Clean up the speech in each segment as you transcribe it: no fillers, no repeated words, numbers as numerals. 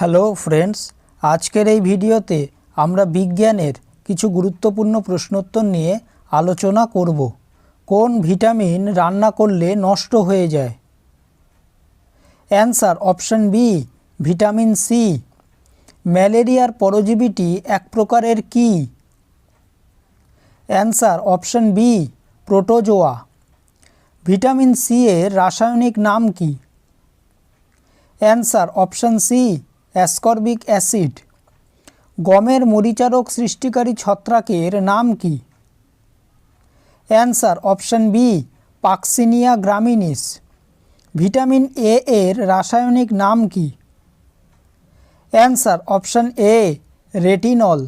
Hello friends, আজকের এই ভিডিওতে আমরা বিজ্ঞানের কিছু গুরুত্বপূর্ণ প্রশ্নোত্তর নিয়ে আলোচনা করব। কোন ভিটামিন রান্না করলে নষ্ট হয়ে যায়? Answer option B, vitamin C. ম্যালেরিয়ার পরজীবীটি এক প্রকারের কি? Answer option B, protozoa. Vitamin C এর রাসায়নিক নাম কি? Answer option C, ascorbic acid. গমের মরিচারক সৃষ্টিকারী ছত্রাকের নাম কি? Answer option B, puccinia graminis. Vitamin A এর রাসায়নিক নাম কি? Answer option A, retinol.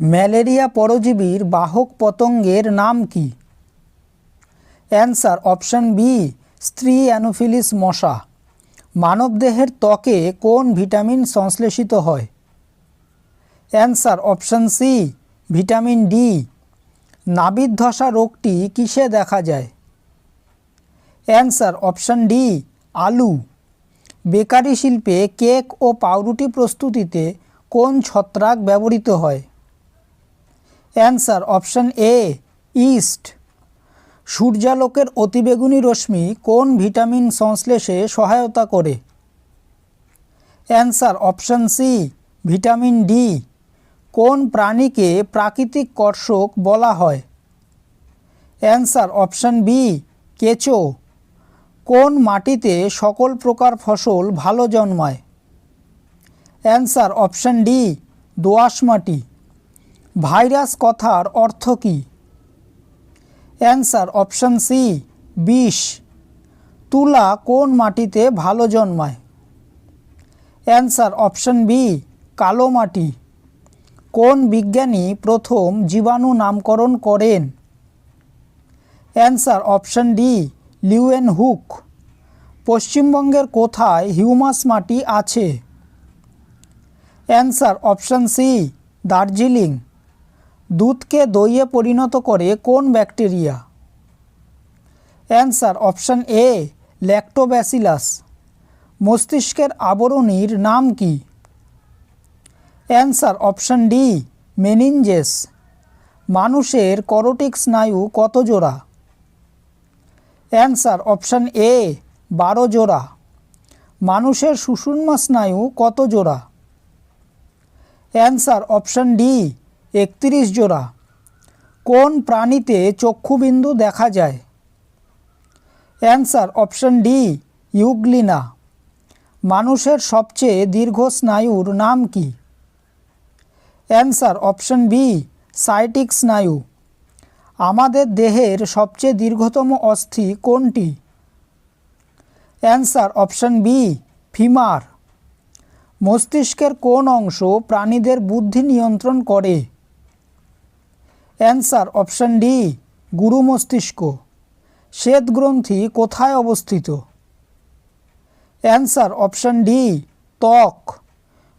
Malaria পরজীবীর বাহক পতঙ্গের নাম কি? অ্যান্সার অপশন বি, স্ত্রী অ্যানোফিলিস মশা। মানবদেহের ত্বকে কোন ভিটামিন সংশ্লেষিত হয়? Answer option C, vitamin D. নাবির ধসা রোগটি কিসে দেখা যায়? অ্যান্সার অপশন ডি, আলু। বেকারি শিল্পে কেক ও পাউরুটি প্রস্তুতিতে কোন ছত্রাক ব্যবহৃত হয়? Answer option A, yeast. সূর্যালোকের অতিবেগুনি রশ্মি কোন ভিটামিন সংশ্লেষে সহায়তা করে? Answer option C, vitamin D. কোন প্রাণীকে প্রাকৃতিক কর্ষক বলা হয়? অ্যান্সার অপশন বি, কেঁচো। কোন মাটিতে সকল প্রকার ফসল ভালো জন্মায়? অ্যান্সার অপশন ডি, দোআঁশ মাটি। ভাইরাস কথার অর্থ কী? অ্যান্সার অপশন সি, বিষ। তুলা কোন মাটিতে ভালো জন্মায়? অ্যান্সার অপশন বি, কালো মাটি। কোন বিজ্ঞানী প্রথম জীবাণু নামকরণ করেন? Answer option D, Leeuwenhoek. পশ্চিমবঙ্গের কোথায় হিউমাস মাটি আছে? Answer option C, Darjeeling. দুধকে দইয়ে পরিণত করে কোন bacteria? Answer option A, lactobacillus. মস্তিষ্কের আবরণীর নাম কি? Answer option D, meninges. মানুষের করোটিক স্নায়ু কত জোড়া? অ্যান্সার অপশন এ, 12 জোড়া। মানুষের সুষুম্না স্নায়ু কত জোড়া? অ্যান্সার অপশন ডি, 31 জোড়া। কোন প্রাণীতে চক্ষুবিন্দু দেখা যায়? Answer option D, euglena. মানুষের সবচেয়ে দীর্ঘ স্নায়ুর নাম কি? অ্যান্সার অপশন বি, সাইটিক স্নায়ু। আমাদের দেহের সবচেয়ে দীর্ঘতম অস্থি কোনটি? Answer option B, femur. মস্তিষ্কের কোন অংশ প্রাণীদের বুদ্ধি নিয়ন্ত্রণ করে? অ্যান্সার অপশন ডি, গুরু মস্তিষ্ক। শ্বেত গ্রন্থি কোথায় অবস্থিত? অ্যান্সার অপশন ডি, ত্বক।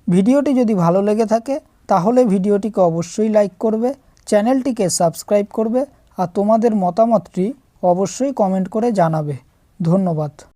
ভিডিওটি যদি ভালো লেগে থাকে তাহলে ভিডিওটিকে অবশ্যই লাইক করবে, চ্যানেলটিকে সাবস্ক্রাইব করবে আর তোমাদের মতামতটি অবশ্যই কমেন্ট করে জানাবে। ধন্যবাদ।